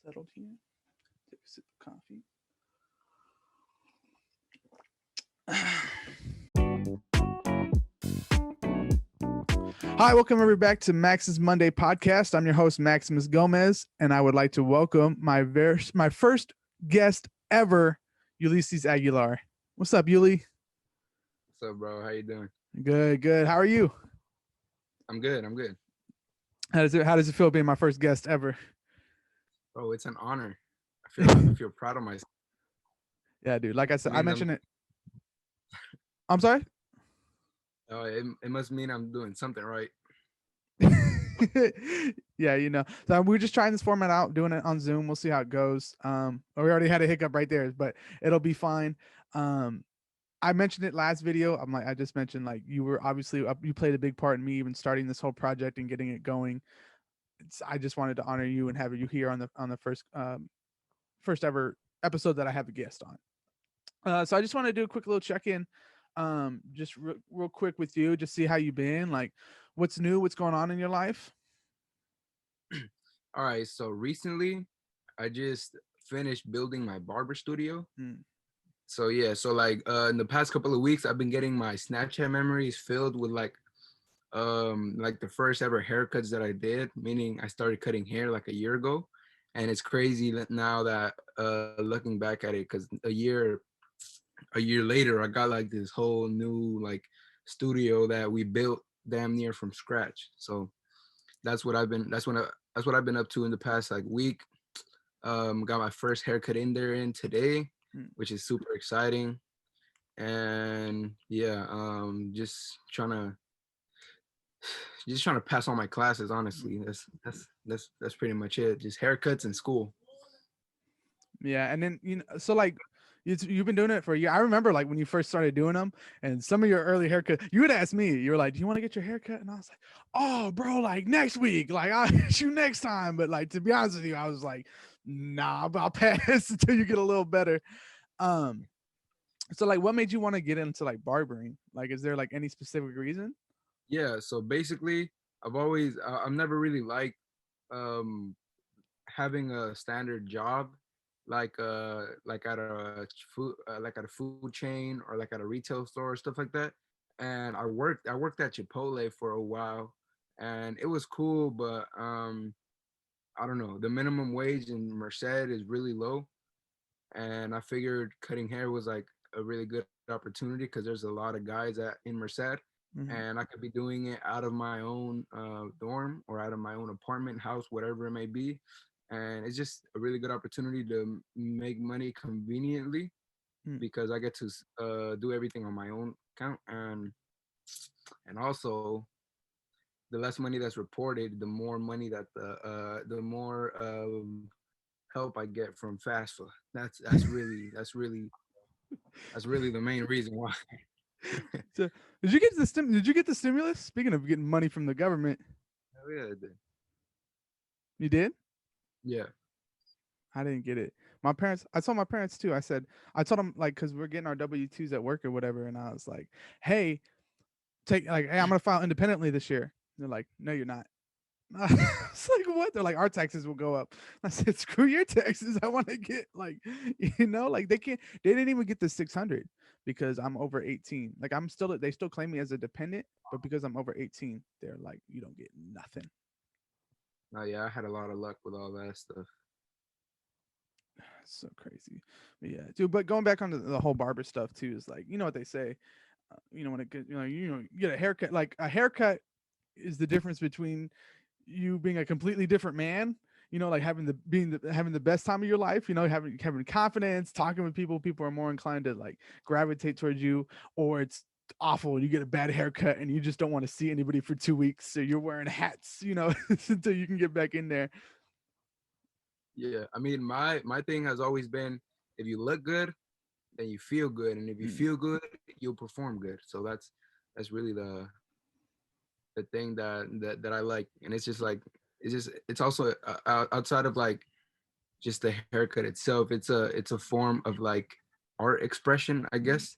Settled here. Take a sip of coffee. Hi, welcome everybody back to Max's Monday podcast. I'm your host Maximus Gomez, and I would like to welcome my first guest ever, Ulysses Aguilar. What's up, Uli? What's up, bro? How you doing? Good, good. How are you? I'm good. I'm good. How does it feel being my first guest ever? Oh, it's an honor. I feel proud of myself. Yeah, dude. Like I It said, I means I'm. mentioned it. I'm sorry. Oh, it must mean I'm doing something right. Yeah, so we're just trying this format out, doing it on Zoom. We'll see how it goes. We already had a hiccup right there, but it'll be fine. um I mentioned it last video. I just mentioned, like, you were obviously you played a big part in me even starting this whole project and getting it going. I just wanted to honor you and have you here on the first ever episode that I have a guest on. So I just want to do a quick little check-in, just real quick with you, just see how you've been, like what's new, what's going on in your life. All right. So recently, I just finished building my barber studio. Mm. So yeah. So like in the past couple of weeks, I've been getting my Snapchat memories filled with like the first ever haircuts that I did. Meaning I started cutting hair like a year ago, and it's crazy that now that looking back at it, because a year later, I got like this whole new like studio that we built damn near from scratch. So that's what I've been. That's what I've been up to in the past like week. Got my first haircut in today, Mm. which is super exciting. And yeah, just trying to pass all my classes. Honestly, that's pretty much it. Just haircuts and school. Yeah, and then so like you've been doing it for a year. I remember like when you first started doing them, and some of your early haircut. You would ask me, you were like, "Do you want to get your haircut?" And I was like, "Oh, bro, like next week, like I'll hit you next time." But like, to be honest with you, I was like, "Nah, I'll pass until you get a little better." Um, so like, what made you want to get into like barbering? Like, is there like any specific reason? Yeah. So basically, I've never really liked um having a standard job like at a food chain or like at a retail store, stuff like that. And I worked at Chipotle for a while, and it was cool, but I don't know, the minimum wage in Merced is really low, and I figured cutting hair was like a really good opportunity because there's a lot of guys in Merced, Mm-hmm. and I could be doing it out of my own dorm or out of my own apartment, house, whatever it may be. And it's just a really good opportunity to make money conveniently because I get to do everything on my own account, and also the less money that's reported, the more money that the more help I get from FAFSA. That's really the main reason why. So did you get the stimulus? Speaking of getting money from the government, Hell yeah, I did. you did? Yeah. I didn't get it. My parents, I told my parents too. I told them, like, because we're getting our W-2s at work or whatever, and I was like, hey, hey, I'm gonna file independently this year. And they're like, no, you're not. I was like, what? They're like, our taxes will go up. I said, screw your taxes. I want to get, like, like they didn't even get the 600 because I'm over 18. Like, they still claim me as a dependent, but because I'm over 18, they're like, you don't get nothing. Oh yeah, I had a lot of luck with all that stuff. So crazy. But yeah, dude. But going back on the whole barber stuff too is like, you know what they say. When it get, you get a haircut. Like, a haircut is the difference between you being a completely different man. Like having the best time of your life. Having confidence, talking with people. People are more inclined to like gravitate towards you, or it's awful. You get a bad haircut and you just don't want to see anybody for 2 weeks. So you're wearing hats, until you can get back in there. Yeah, I mean, my thing has always been, if you look good, then you feel good, and if you Mm, feel good, you'll perform good. So that's really the thing that I like, and it's just like it's also outside of like just the haircut itself. It's a form of like art expression, I mm, guess.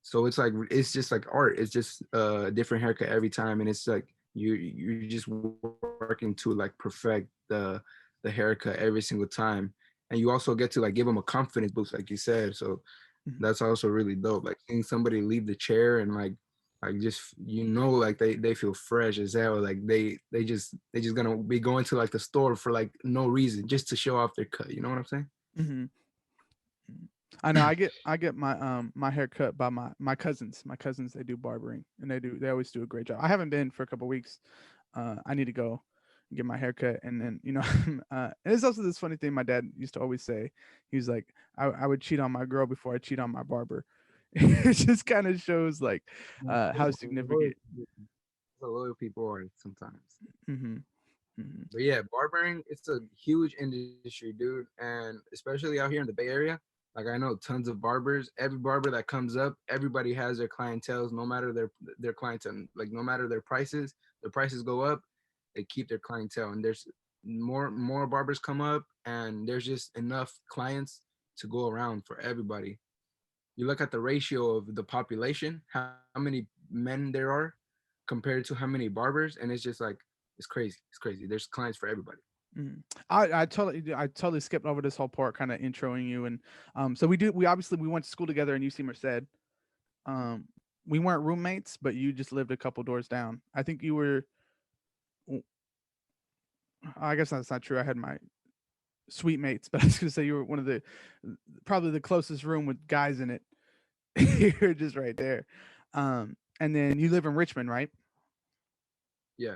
So it's just like art. It's just a different haircut every time, and it's like you're just working to like perfect the the haircut every single time, and you also get to like give them a confidence boost, like you said. So Mhm. that's also really dope. Like seeing somebody leave the chair and like just like they feel fresh as hell. Like they just gonna be going to like the store for like no reason just to show off their cut. You know what I'm saying? Mhm. Mhm. I know I get my my hair cut by my cousins. My cousins, they do barbering, and they always do a great job. I haven't been for a couple weeks. I need to go and get my hair cut, and then and it's also this funny thing my dad used to always say. He was like, I would cheat on my girl before I cheat on my barber. It just kind of shows like how significant. The loyal people are sometimes. Hmm. Hmm. But yeah, barbering, it's a huge industry, dude. And especially out here in the Bay Area, like I know tons of barbers. Every barber that comes up, everybody has their clientele, no matter their clientele, like no matter their prices go up, they keep their clientele. And there's more barbers come up, and there's just enough clients to go around for everybody. You look at the ratio of the population, how many men there are compared to how many barbers, and it's just like it's crazy. It's crazy. There's clients for everybody. Mhm. I totally skipped over this whole part, kind of introing you, and so we obviously we went to school together in UC Merced. Um, we weren't roommates, but you just lived a couple doors down. I think you were. I guess that's not true. I had my suite mates, but I was gonna say you were one of the probably the closest room with guys in it. You're just right there. And then you live in Richmond, right? Yeah,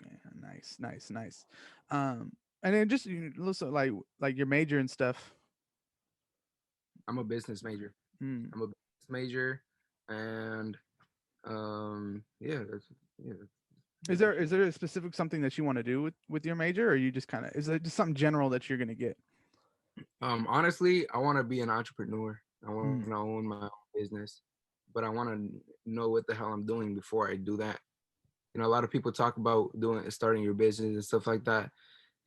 Yeah, nice, nice, nice. And then just listen, like your major and stuff. I'm a business major. Mm. I'm a business major, and yeah, that's yeah, that's Is pretty there much is it. there a specific something that you want to do with your major, or you just kind of is it just something general that you're gonna get? Honestly, I want to be an entrepreneur. I Mm. want to own my own business, but I want to know what the hell I'm doing before I do that. You know, a lot of people talk about starting your business and stuff like that.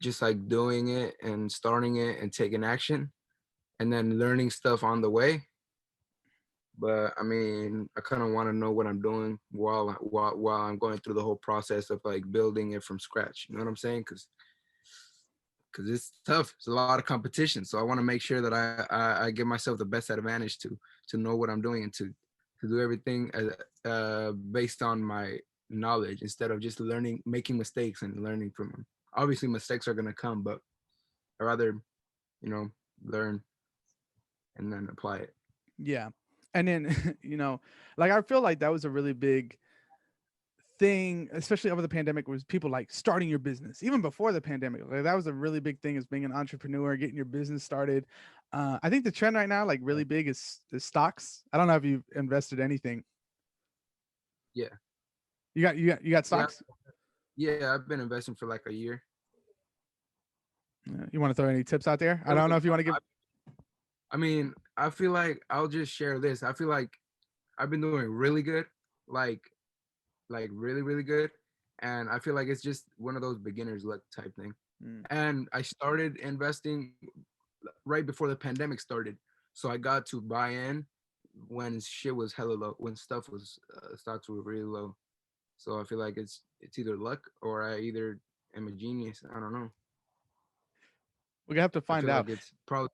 Just like doing it and starting it and taking action, and then learning stuff on the way. But I mean, I kind of want to know what I'm doing while I'm going through the whole process of like building it from scratch. You know what I'm saying? Because it's tough. It's a lot of competition. So I want to make sure that I give myself the best advantage to know what I'm doing and to do everything based on my knowledge instead of just learning, making mistakes and learning from them. Obviously, mistakes are gonna come, but I rather learn and then apply it. Yeah. And then, like I feel like that was a really big thing, especially over the pandemic, was people like starting your business. Even before the pandemic, like that was a really big thing, is being an entrepreneur, getting your business started. I think the trend right now, like really big, is stocks. I don't know if you've invested anything. Yeah, You got yeah, stocks. yeah. I've been investing for like a year. You want to throw any tips out there? I don't Really, know if you want to give. I mean, I feel like I'll just share this. I feel like I've been doing really good, like really really good, and I feel like it's just one of those beginners luck type thing. Mm. And I started investing right before the pandemic started, so I got to buy in when shit was hella low, when stocks were really low. So I feel like it's either luck or I either am a genius. I don't know. We have to I find feel out. like it's probably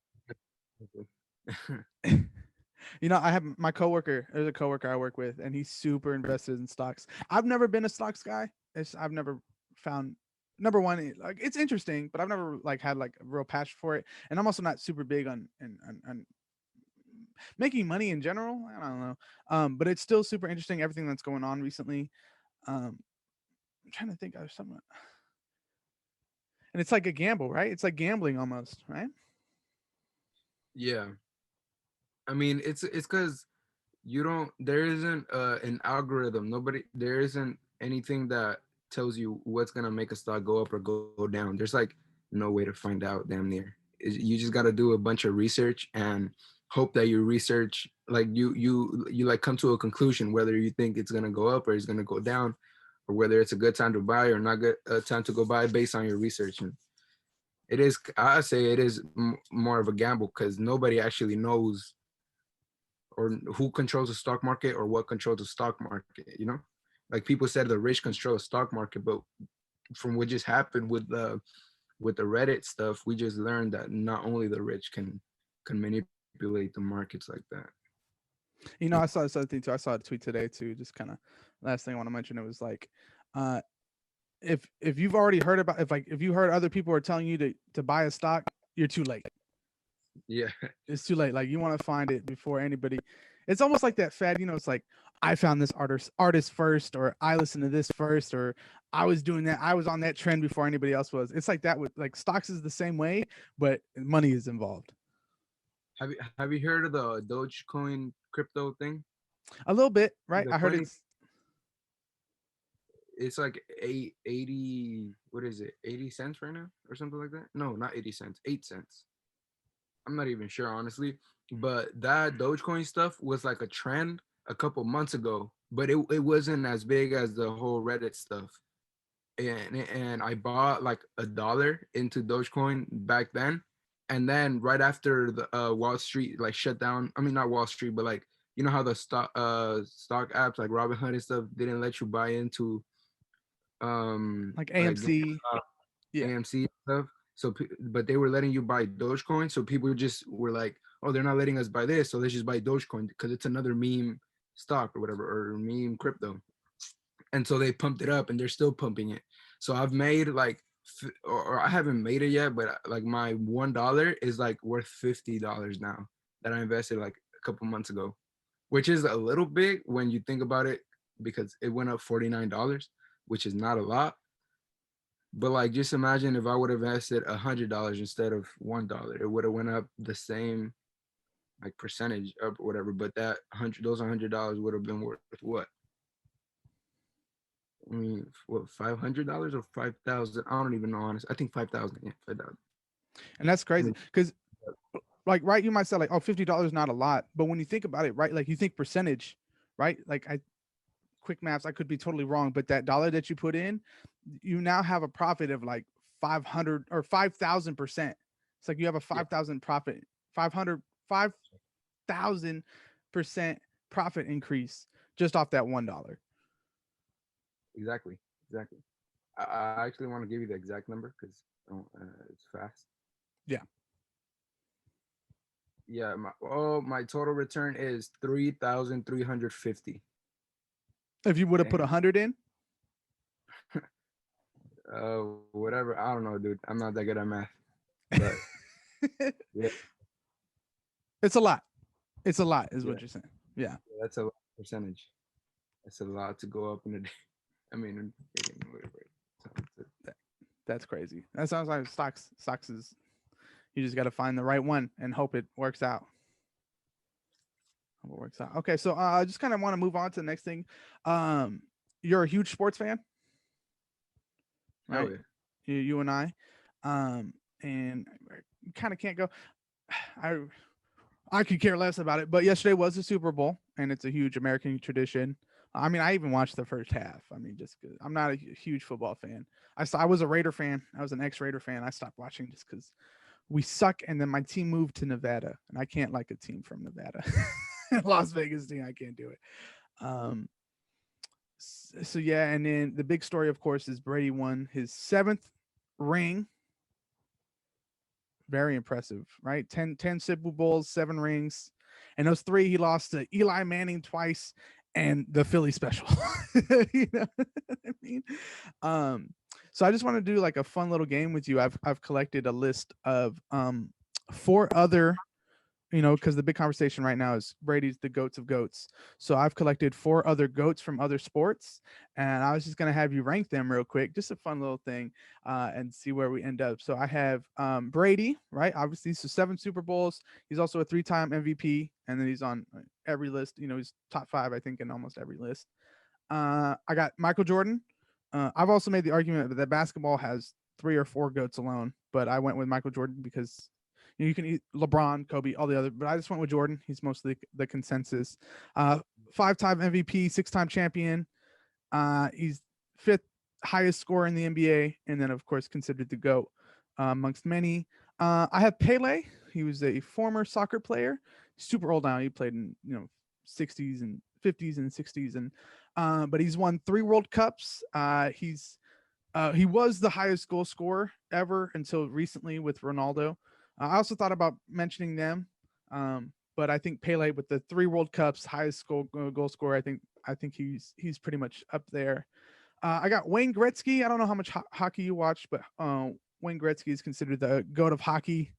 I have my coworker. There's a coworker I work with, and he's super invested in stocks. I've never been a stocks guy. I've never found number one. Like it's interesting, but I've never like had like a real passion for it. And I'm also not super big on making money in general. I don't know. But it's still super interesting, everything that's going on recently. I'm trying to think of something, and it's like a gamble, right? It's like gambling almost, right? yeah. I mean, it's because you don't there isn't an algorithm. Nobody there isn't anything that tells you what's gonna make a stock go up or go down. There's like no way to find out damn near. You just gotta do a bunch of research and hope that your research like you like come to a conclusion whether you think it's gonna go up or it's gonna go down, or whether it's a good time to buy or not good time to go buy based on your research. And it is, I say it is more of a gamble because nobody actually knows or who controls the stock market or what controls the stock market. Like people said the rich control the stock market, but from what just happened with with the Reddit stuff, we just learned that not only the rich can manipulate the markets like that. I saw this other thing too. I saw a tweet today too. Just kind of last thing I want to mention. It was like, uh, if you've already heard about if you heard other people are telling you to buy a stock, you're too late. Yeah. It's too late. Like you want to find it before anybody. It's almost like that fad. It's like I found this artist first, or I listened to this first, or I was doing that. I was on that trend before anybody else was. It's like that with like stocks is the same way, but money is involved. Have you heard of the Dogecoin crypto thing? A little bit, right? The I heard funny, it's like 80, what is it, 80 cents right now or something like that? No, not 80 cents, 8 cents. I'm not even sure, honestly. But that Dogecoin stuff was like a trend a couple months ago, but it wasn't as big as the whole Reddit stuff. And I bought like $1 into Dogecoin back then. And then right after the Wall Street like shut down, I mean not Wall Street, but like you know how the stock apps like Robinhood and stuff didn't let you buy into like like AMC. Yeah. AMC stuff. So, but they were letting you buy Dogecoin. So people just were like, "Oh, they're not letting us buy this, so let's just buy Dogecoin because it's another meme stock or whatever, or meme crypto." And so they pumped it up, and they're still pumping it. So I've made like, or I haven't made it yet, but like my $1 is like worth $50 now that I invested like a couple months ago, which is a little big when you think about it because it went up $49, which is not a lot. But like, just imagine if I would have invested $100 instead of $1, it would have went up the same like percentage up or whatever. But those $100 would have been worth what? I mean, what, $500 or 5,000? I don't even know. Honest, I think 5,000. Yeah, 5,000. And that's crazy because, like, right? You might say like, oh, $50 not a lot, but when you think about it, right? Like you think percentage, right? Like quick maths, I could be totally wrong, but that dollar that you put in, you now have a profit of like 500 or 5,000%. It's like you have a 5,000 profit, 5,000% profit increase just off that $1. Exactly. I actually want to give you the exact number because it's fast. Yeah. Yeah. My total return is 3,350. If you would have put 100 in, Whatever. I don't know, dude. I'm not that good at math, but yeah, it's a lot. It's a lot, is yeah, what you're saying. Yeah. that's a percentage. That's a lot to go up in a day. I mean, whatever. That's crazy. That sounds like stocks. Stocks is you just got to find the right one and hope it works out. Hope it works out. Okay, so I just kind of want to move on to the next thing. You're a huge sports fan, right? Oh, yeah. You and I, and kind of can't go. I could care less about it, but yesterday was the Super Bowl, and it's a huge American tradition. I mean, I even watched the first half. I mean, just cause I'm not a huge football fan. I was a Raider fan. I was an ex-Raider fan. I stopped watching just because we suck, and then my team moved to Nevada, and I can't like a team from Nevada. Las Vegas team, I can't do it. So yeah, and then the big story, of course, is Brady won his 7th ring. Very impressive, right? 10 Super Bowls, 7 rings, and those 3 he lost to Eli Manning twice and the Philly special. You know what I mean? So I just want to do like a fun little game with you. I've collected a list of 4 other, because the big conversation right now is Brady's the goats of goats. So I've collected 4 other goats from other sports, and I was just gonna have you rank them real quick, just a fun little thing, and see where we end up. So I have Brady, right? Obviously, so 7 Super Bowls. He's also a 3-time MVP, and then he's on every list. He's top 5, I think, in almost every list. I got Michael Jordan. I've also made the argument that basketball has 3 or 4 goats alone, but I went with Michael Jordan because you can eat LeBron, Kobe, all the other, but I just went with Jordan. He's mostly the consensus. 5-time MVP, 6-time champion. He's 5th highest scorer in the NBA, and then of course considered the GOAT amongst many. I have Pele. He was a former soccer player, super old now. He played in 60s and 50s and 60s, and but he's won 3 World Cups. He's He was the highest goal scorer ever until recently with Ronaldo. I also thought about mentioning them, but I think Pele with the 3 World Cups, highest goal scorer. I think he's pretty much up there. I got Wayne Gretzky. I don't know how much hockey you watch, but Wayne Gretzky is considered the goat of hockey.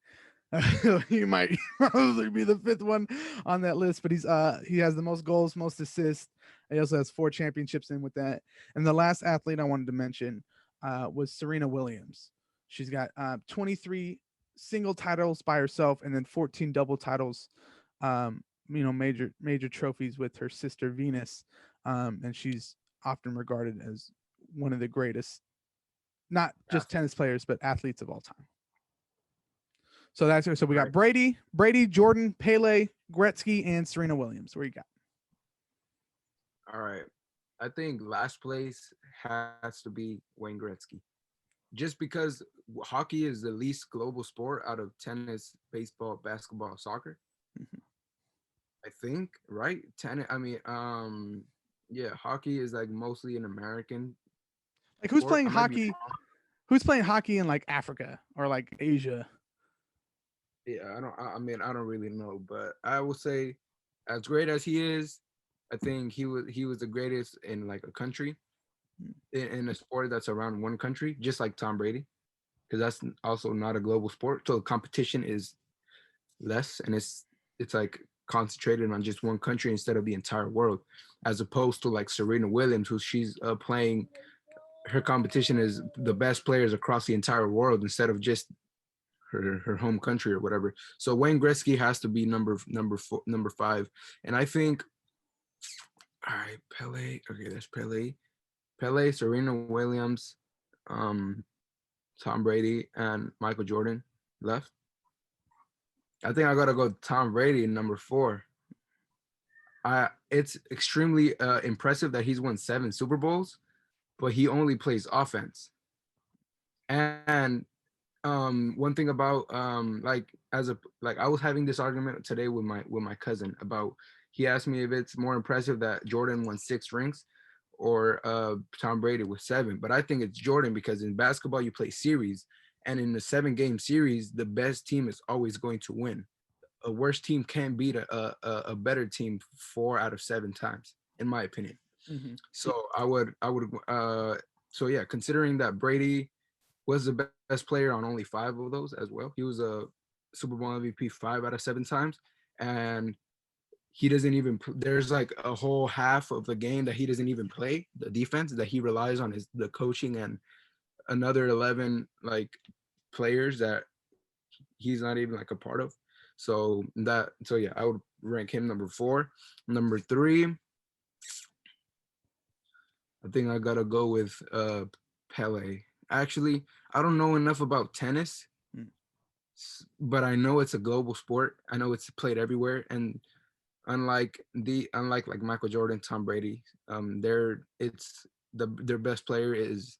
He might probably be the 5th one on that list, but he has the most goals, most assists. He also has 4 championships in with that. And the last athlete I wanted to mention was Serena Williams. She's got 23 single titles by herself, and then 14 double titles. Major trophies with her sister Venus, and she's often regarded as one of the greatest, not just tennis players, but athletes of all time. So we got Brady, Jordan, Pele, Gretzky, and Serena Williams. Where you got? All right. I think last place has to be Wayne Gretzky. Just because hockey is the least global sport out of tennis, baseball, basketball, soccer. Mhm. I think, right? Tennis, I mean, yeah, hockey is like mostly an American Like who's sport. playing I might be hockey? wrong. Who's playing hockey in like Africa or like Asia? Yeah, I mean, I don't really know, but I will say, as great as he is, I think he was the greatest in like a country, in a sport that's around one country, just like Tom Brady, because that's also not a global sport. So competition is less, and it's like concentrated on just one country instead of the entire world, as opposed to like Serena Williams, who she's playing. Her competition is the best players across the entire world instead of just her home country or whatever. So Wayne Gretzky has to be number 5, and I think, all right, Pele. Okay, that's Pele, Serena Williams, um, Tom Brady, and Michael Jordan left. I think I gotta go Tom Brady in number 4. It's extremely impressive that he's won 7 Super Bowls, but he only plays offense. And one thing about like I was having this argument today with my cousin about, he asked me if it's more impressive that Jordan won 6 rings or Tom Brady with 7. But I think it's Jordan, because in basketball you play series, and in the 7-game series the best team is always going to win. A worse team can beat a better team 4 out of 7 times, in my opinion. Mm-hmm. So I would so yeah, considering that Brady was the best player on only 5 of those as well. He was a Super Bowl MVP 5 out of 7 times, and he doesn't even. There's like a whole half of the game that he doesn't even play. The defense that he relies on is the coaching and another 11 like players that he's not even like a part of. So yeah, I would rank him number 4. Number 3, I think I gotta go with Pele. Actually, I don't know enough about tennis, Mm. but I know it's a global sport. I know it's played everywhere, and unlike like Michael Jordan, Tom Brady, their best player is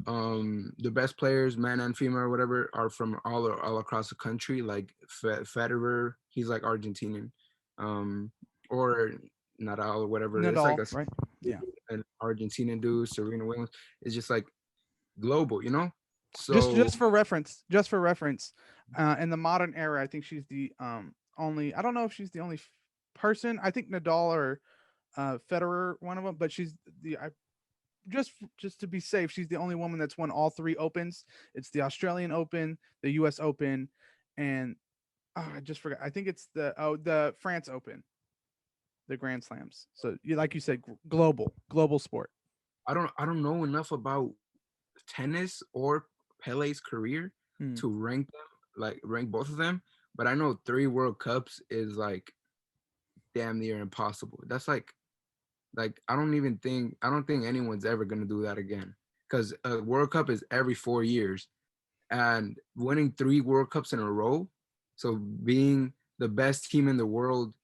the best players, man and female or whatever, are from all across the country. Like Federer, he's like Argentinian, or Nadal or whatever. It's like Nadal, right? Yeah. an Argentinian dude. Serena Williams. It's just like global, you know. Just So just for reference, just for reference, in the modern era, I think she's the only. I don't know if she's the only person. I think Nadal or Federer, one of them, but she's the. Just to be safe, she's the only woman that's won all 3 opens. It's the Australian Open, the U.S. Open, and I just forgot. I think it's the France Open, the Grand Slams. So like you said, global sport. I don't know enough about tennis or Pele's career Hmm. to rank both of them, but I know 3 World Cups is like damn near impossible. That's like I don't think anyone's ever gonna do that again, because a World Cup is every 4 years, and winning 3 World Cups in a row, so being the best team in the world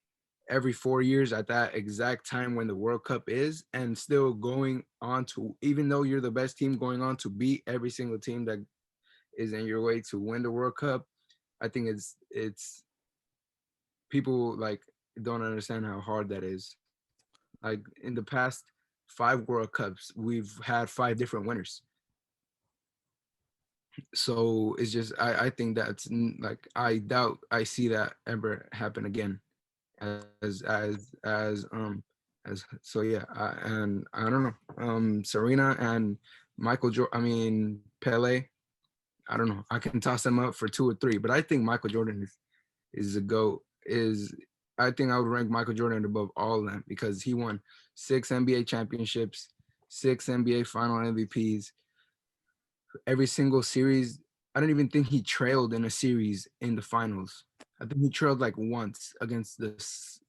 every 4 years at that exact time when the World Cup is, and still going on to, even though you're the best team, going on to beat every single team that is in your way to win the World Cup. I think it's people like don't understand how hard that is. Like in the past 5 World Cups, we've had 5 different winners. So it's just I think that's like I doubt I see that ever happen again. As so yeah, and I don't know. Serena and Michael Jordan. I mean Pele. I don't know. I can toss them up for 2 or 3, but I think Michael Jordan is a goat. Is I think I would rank Michael Jordan above all of them because he won 6 NBA championships, 6 NBA Final MVPs, every single series. I don't even think he trailed in a series in the finals. I think he trailed like once against this.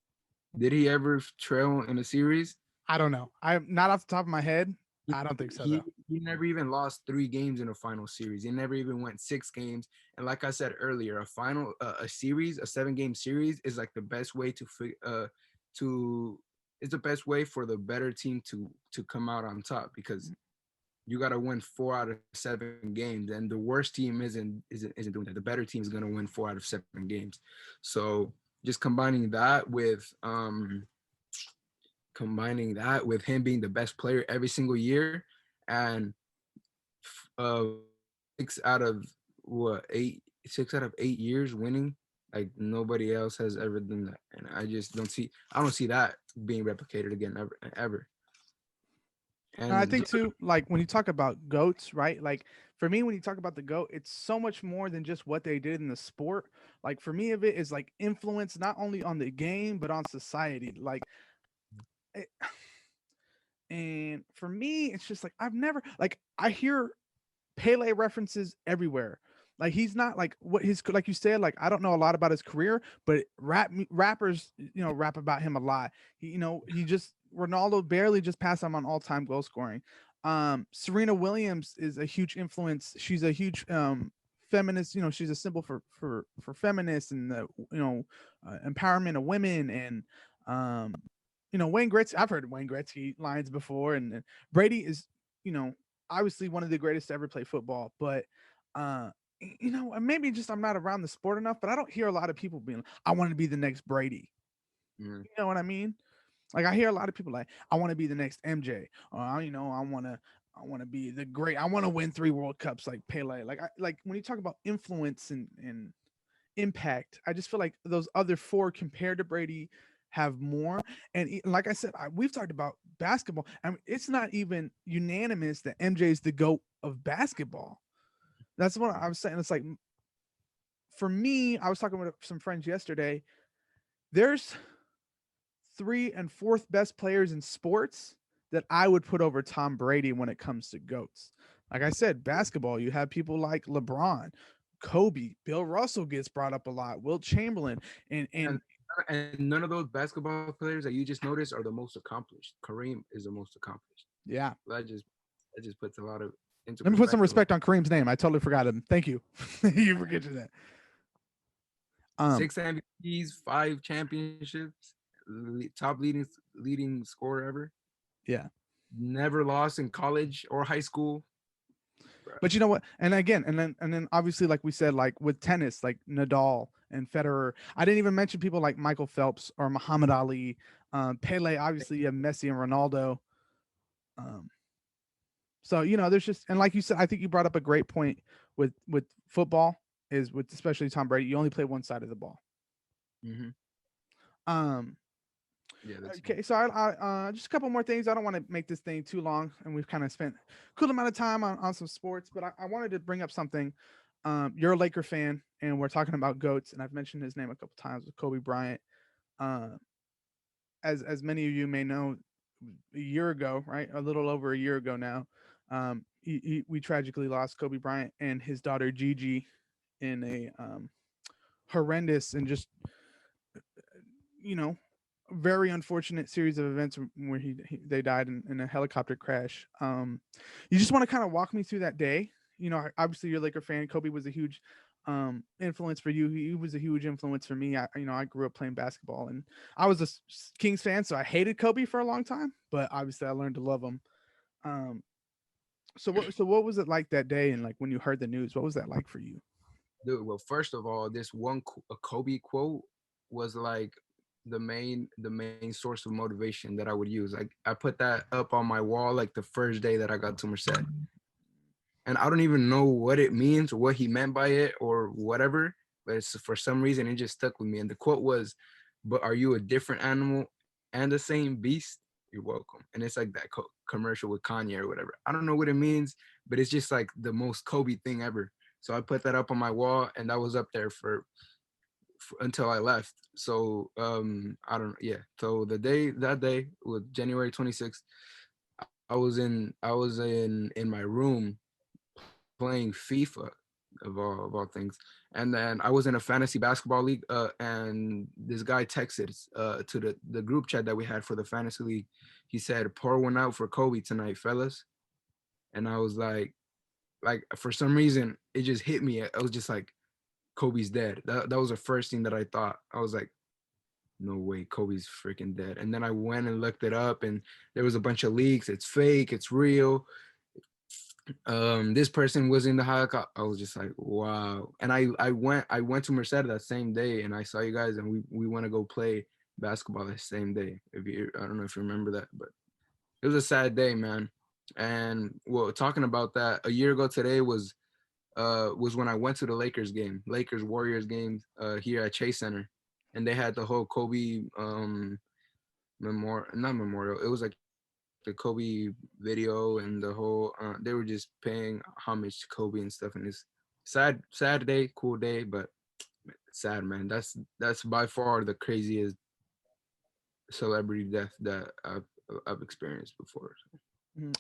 Did he ever trail in a series? I don't know. I'm not off the top of my head. He, I don't think so he though. he never even lost 3 games in a final series. He never even went 6 games. And like I said earlier, a series, a 7 game series is like the best way to it's the best way for the better team to come out on top because you got to win 4 out of 7 games, and the worst team isn't doing that. The better team is going to win 4 out of 7 games. So just combining that with him being the best player every single year, and uh, 6 out of 8 years winning, like nobody else has ever done that, and I don't see that being replicated again ever. And I And think too, like when you talk about goats, right? Like for me, when you talk about the goat, it's so much more than just what they did in the sport. Like for me, of it is like influence not only on the game but on society. Like, it, and for me, it's just like I've never like I hear Pele references everywhere. Like he's not like what his like you said. Like I don't know a lot about his career, but rappers rap about him a lot. He just Ronaldo barely just passed him on all time goal scoring. Serena Williams is a huge influence. She's a huge feminist. She's a symbol for feminists and the empowerment of women and Wayne Gretzky. I've heard Wayne Gretzky lines before, and Brady is you know obviously one of the greatest to ever play football, but uh maybe just I'm not around the sport enough, but I don't hear a lot of people being like, I want to be the next Brady. mm, You know what I mean? Like I hear a lot of people like, I want to be the next MJ, or I want to be the great. I want to win 3 World Cups like Pele. Like when you talk about influence and impact, I just feel like those other 4 compared to Brady have more. And like I said, we've talked about basketball. I mean, it's not even unanimous that MJ is the GOAT of basketball. That's what I was saying. It's like for me, I was talking with some friends yesterday. There's 3 and 4th best players in sports that I would put over Tom Brady when it comes to GOATs. Like I said, basketball, you have people like LeBron, Kobe, Bill Russell gets brought up a lot, Wilt Chamberlain, and and and and none of those basketball players that you just noticed are the most accomplished. Kareem is the most accomplished. yeah. That just puts a lot of into Let me put some perspective. respect on Kareem's name. I totally forgot him. Thank you. You forget that. Um, 6 MVPs, 5 championships, top leading scorer ever. yeah. Never lost in college or high school. But you know what? And again, and then obviously, like we said, like with tennis, like Nadal and Federer. I didn't even mention people like Michael Phelps or Muhammad Ali, Pele. Obviously, you have Messi and Ronaldo. Um, so there's just and like you said, I think you brought up a great point with football is with especially Tom Brady. You only play one side of the ball. Mm-hmm. Um, Yeah, that's Okay, so just a couple more things. I don't want to make this thing too long, and we've kind of spent a cool amount of time on some sports, but I wanted to bring up something. You're a Laker fan, and we're talking about goats, and I've mentioned his name a couple times with Kobe Bryant. Uh, as many of you may know, a year ago, right, a little over a year ago now, we tragically lost Kobe Bryant and his daughter Gigi in a horrendous and just you know very unfortunate series of events where they died in a helicopter crash. You just want to kind of walk me through that day. Obviously you're a Laker fan. Kobe was a huge influence for you. He was a huge influence for me. I grew up playing basketball, and I was a Kings fan, so I hated Kobe for a long time. But obviously, I learned to love him. Um, so what was it like that day? And like when you heard the news, what was that like for you? dude. Well, first of all, this a Kobe quote was like the main source of motivation that I would use. Like I put that up on my wall like the first day that I got to Merced, and I don't even know what it means or what he meant by it or whatever, but it's for some reason it just stuck with me. And the quote was, "But are you a different animal and the same beast? You're welcome." And it's like that commercial with Kanye or whatever. I don't know what it means, but it's just like the most Kobe thing ever. So I put that up on my wall, and that was up there for until I left. So I don't, yeah. So that day was January 26th. I was in my room playing FIFA of all things. And then I was in a fantasy basketball league, and this guy texted to the group chat that we had for the fantasy league. He said, "Pour one out for Kobe tonight, fellas." And I was like for some reason it just hit me. I was just like, Kobe's dead. That was the first thing that I thought. I was like, no way, Kobe's freaking dead. And then I went and looked it up, and there was a bunch of leaks. It's fake. It's real. This person was in the Hayaka. I was just like, wow. And I went to Merced that same day, and I saw you guys, and we want to go play basketball that same day. If you, I don't know if you remember that, but it was a sad day, man. And well, talking about that, a year ago today was when I went to the Lakers game, Lakers Warriors game, here at Chase Center, and they had the whole Kobe memorial, not memorial. It was like the Kobe video and the whole. They were just paying homage to Kobe and stuff. And it's sad day, cool day, but sad, man. That's by far the craziest celebrity death that I've experienced before.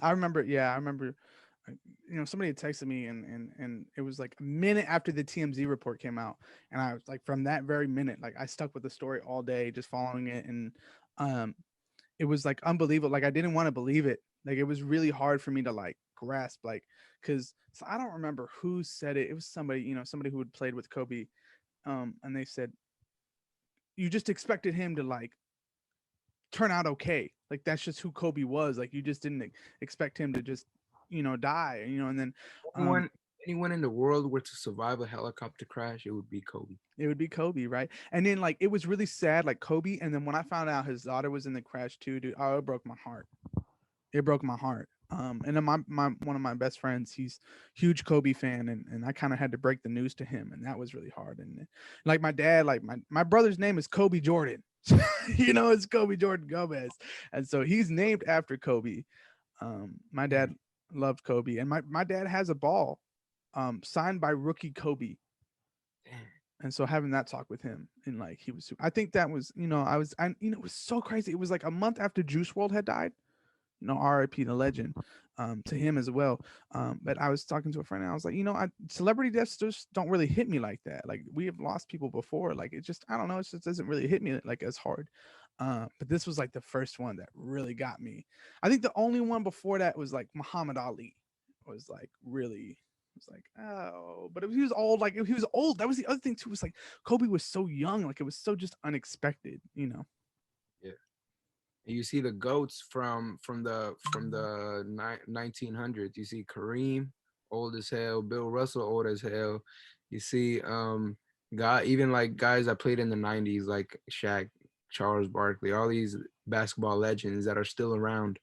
I remember. Yeah, I remember. Somebody had texted me, and it was like a minute after the TMZ report came out, and I was like, from that very minute, like I stuck with the story all day, just following it, and um, it was like unbelievable. Like I didn't want to believe it. Like it was really hard for me to like grasp, like, because so I don't remember who said it. It was somebody, somebody who had played with Kobe, and they said you just expected him to like turn out okay. Like that's just who Kobe was. Like you just didn't expect him to just die. And then um Anyone, anyone in the world were to survive a helicopter crash, it would be Kobe. it would be Kobe, right? And then like it was really sad, like Kobe. And then when I found out his daughter was in the crash too, dude, oh, it broke my heart. It broke my heart. And then my one of my best friends, he's huge Kobe fan, and I kind of had to break the news to him, and that was really hard. And like my dad, like my brother's name is Kobe Jordan. It's Kobe Jordan Gomez, and so he's named after Kobe. My dad loved Kobe, and my dad has a ball signed by rookie Kobe. Damn. And so having that talk with him, and like he was, I think that was, it was so crazy. It was like a month after Juice World had died, RIP the legend, to him as well. But I was talking to a friend, and I was like, celebrity deaths just don't really hit me like that. Like we have lost people before, like it just, I don't know, it just doesn't really hit me like as hard. But this was like the first one that really got me. I think the only one before that was like Muhammad Ali, was like really. It was like, oh, but if he was old, like if he was old, that was the other thing too. Was like Kobe was so young, like it was so just unexpected. Yeah. And you see the goats from the 1900s. You see Kareem, old as hell. Bill Russell, old as hell. You see even like guys that played in the 90s, like Shaq, Charles Barkley, all these basketball legends that are still around.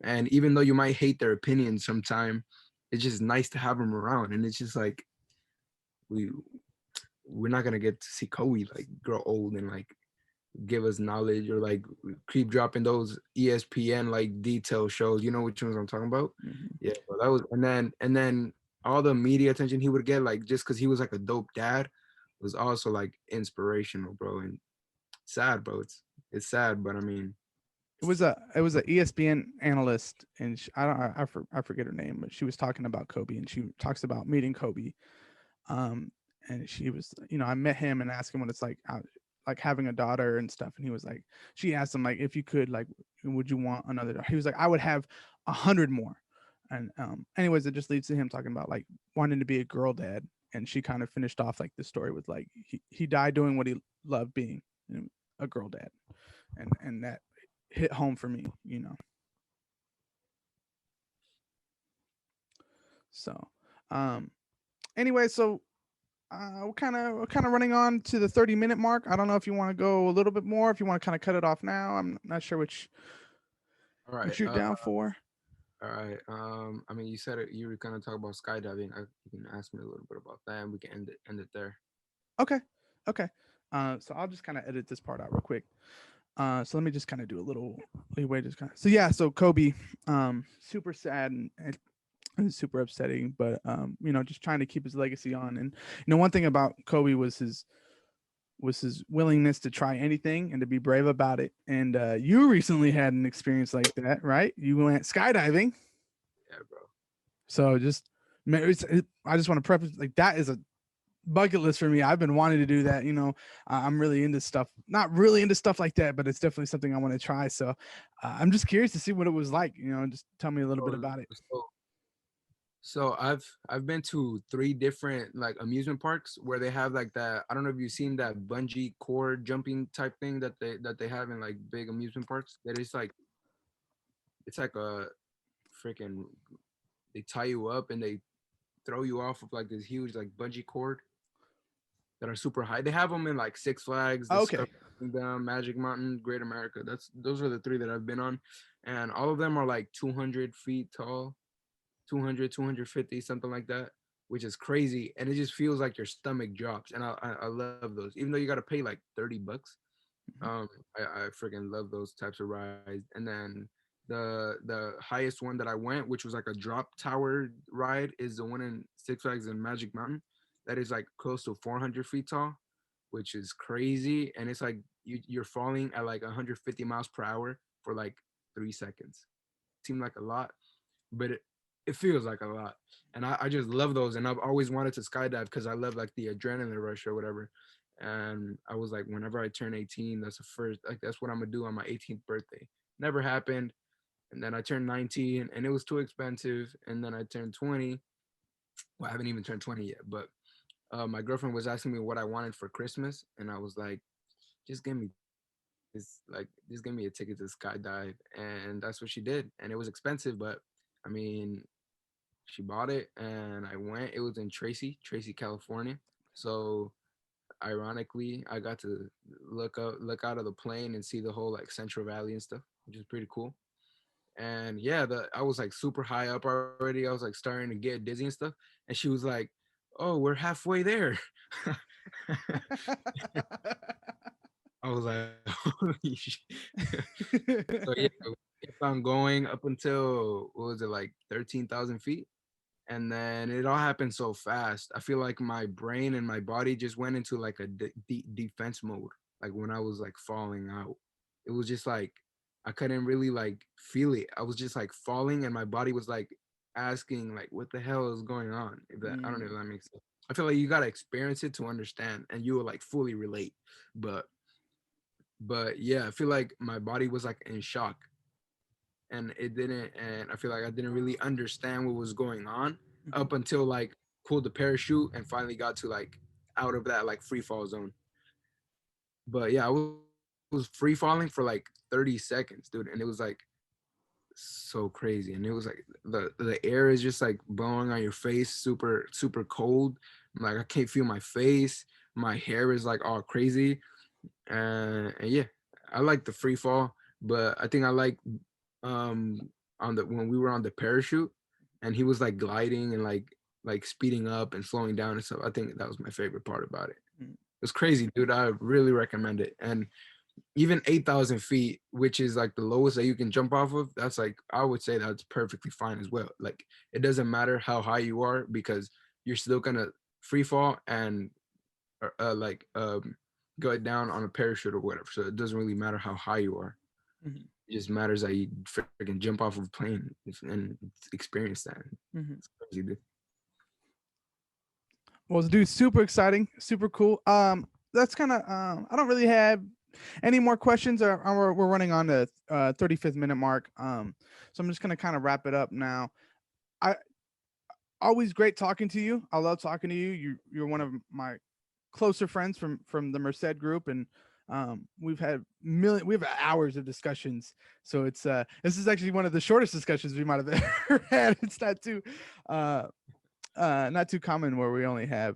And even though you might hate their opinions sometime, it's just nice to have them around. And it's just like we we're not gonna get to see Kobe like grow old and like give us knowledge or like keep dropping those ESPN like detail shows. You know which ones I'm talking about? Mhm. Yeah, but that was and then all the media attention he would get, like just because he was like a dope dad, was also like inspirational, bro. And sad, bro. It's sad, but I mean, It was a ESPN analyst, and I don't I forget her name, but she was talking about Kobe, and she talks about meeting Kobe. Um, and she was, I met him and asked him what it's like having a daughter and stuff, and he was like, she asked him like, if you could, like, would you want another daughter? He was like, I would have 100 more. And anyways, it just leads to him talking about like wanting to be a girl dad, and she kind of finished off like the story with like he died doing what he loved being, a girl dad, and that hit home for me. So, um, anyway, so we're kind of running on to the 30-minute mark. I don't know if you want to go a little bit more, if you want to kind of cut it off now. I'm not sure All right. what you're down for. All right. I mean, you said it. You were gonna talk about skydiving. You can ask me a little bit about that, and we can end it there. Okay. Okay. So I'll just kind of edit this part out real quick. So let me just kind of do a little leeway, just kind of. So yeah, so Kobe, super sad and super upsetting, but just trying to keep his legacy on. And one thing about Kobe was his willingness to try anything and to be brave about it. And you recently had an experience like that, right? You went skydiving. Yeah, bro. So just, I just want to preface, like, that is a bucket list for me. I've been wanting to do that. I'm really into stuff, not really into stuff like that, but it's definitely something I want to try. So I'm just curious to see what it was like. Just tell me a little bit So, about it. so I've been to three different like amusement parks where they have like that. I don't know if you've seen that bungee cord jumping type thing that they have in like big amusement parks. That is like it's like a freaking they tie you up and they throw you off of like this huge like bungee cord that are super high. They have them in like Six Flags, Okay. Discovery Kingdom, Magic Mountain, Great America. Those are the three that I've been on, and all of them are like 200 feet tall, 200, 250, something like that, which is crazy. And it just feels like your stomach drops. And I love those, even though you got to pay like $30. Mhm. I freaking love those types of rides. And then the highest one that I went, which was like a drop tower ride, is the one in Six Flags and Magic Mountain. That is like close to 400 feet tall, which is crazy. And it's like you're falling at like 150 miles per hour for like 3 seconds. Seemed like a lot, but it feels like a lot. And I just love those. And I've always wanted to skydive because I love like the adrenaline rush or whatever. And I was like, whenever I turn 18, that's the first, like, that's what I'm gonna do on my 18th birthday. Never happened. And then I turned 19 and it was too expensive. And then I turned 20. Well, I haven't even turned 20 yet, but my girlfriend was asking me what I wanted for Christmas. And I was like, just give me just give me a ticket to skydive. And that's what she did. And it was expensive, but I mean, she bought it and I went. It was in Tracy, California. So ironically, I got to look out of the plane and see the whole like Central Valley and stuff, which is pretty cool. And yeah, I was like super high up already. I was like starting to get dizzy and stuff. And she was like, "Oh, we're halfway there." I was like, "Holy shit." So yeah, we kept on going up until what was it, like 13,000 feet? And then it all happened so fast. I feel like my brain and my body just went into like a defense mode. Like when I was like falling out, it was just like I couldn't really like feel it. I was just like falling, and my body was like asking like, "What the hell is going on?" If that I don't know if Mm. that makes sense. I feel like you gotta experience it to understand, and you will like fully relate. But yeah, I feel like my body was like in shock, and it didn't, and I feel like I didn't really understand what was going on Mhm. up until like pulled the parachute and finally got to like out of that like free fall zone. But yeah, I was free falling for like 30 seconds, dude, and it was like so crazy. And it was like the air is just like blowing on your face, super super cold. Like I can't feel my face, my hair is like all crazy. And yeah, I like the free fall, but I think I like um on the when we were on the parachute and he was like gliding and like speeding up and slowing down and stuff. I think that was my favorite part about it. Mm. It's crazy, dude. I really recommend it. And even 8,000 feet, which is like the lowest that you can jump off of, that's like I would say that's perfectly fine as well. Like it doesn't matter how high you are because you're still gonna free fall and like go down on a parachute or whatever. So it doesn't really matter how high you are. Mhm. It just matters that you freaking jump off of a plane and experience that. Mhm. It's crazy, dude. Well, dude, super exciting, super cool. That's kind of. I don't really have any more questions. We're running on the 35th minute mark. So I'm just gonna kind of wrap it up now. I always great talking to you. I love talking to you. You're one of my closer friends from the Merced group, and we've had hours of discussions. So it's this is actually one of the shortest discussions we might have ever had. It's uh not too common where we only have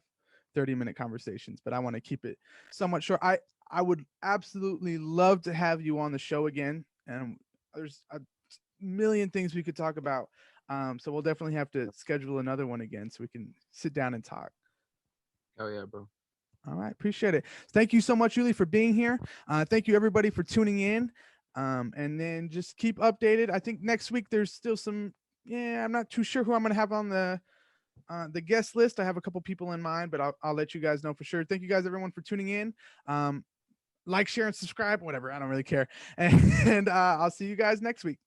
30-minute conversations, but I want to keep it somewhat short. I would absolutely love to have you on the show again, and there's a million things we could talk about. So we'll definitely have to schedule another one again so we can sit down and talk. Oh yeah, bro. All right, appreciate it. Thank you so much, Yuli, for being here. Thank you everybody for tuning in. And then just keep updated. I think next week there's still some. Yeah, I'm not too sure who I'm gonna have on the guest list. I have a couple people in mind, but I'll let you guys know for sure. Thank you guys everyone for tuning in. Like, share, and subscribe, whatever. I don't really care. And I'll see you guys next week.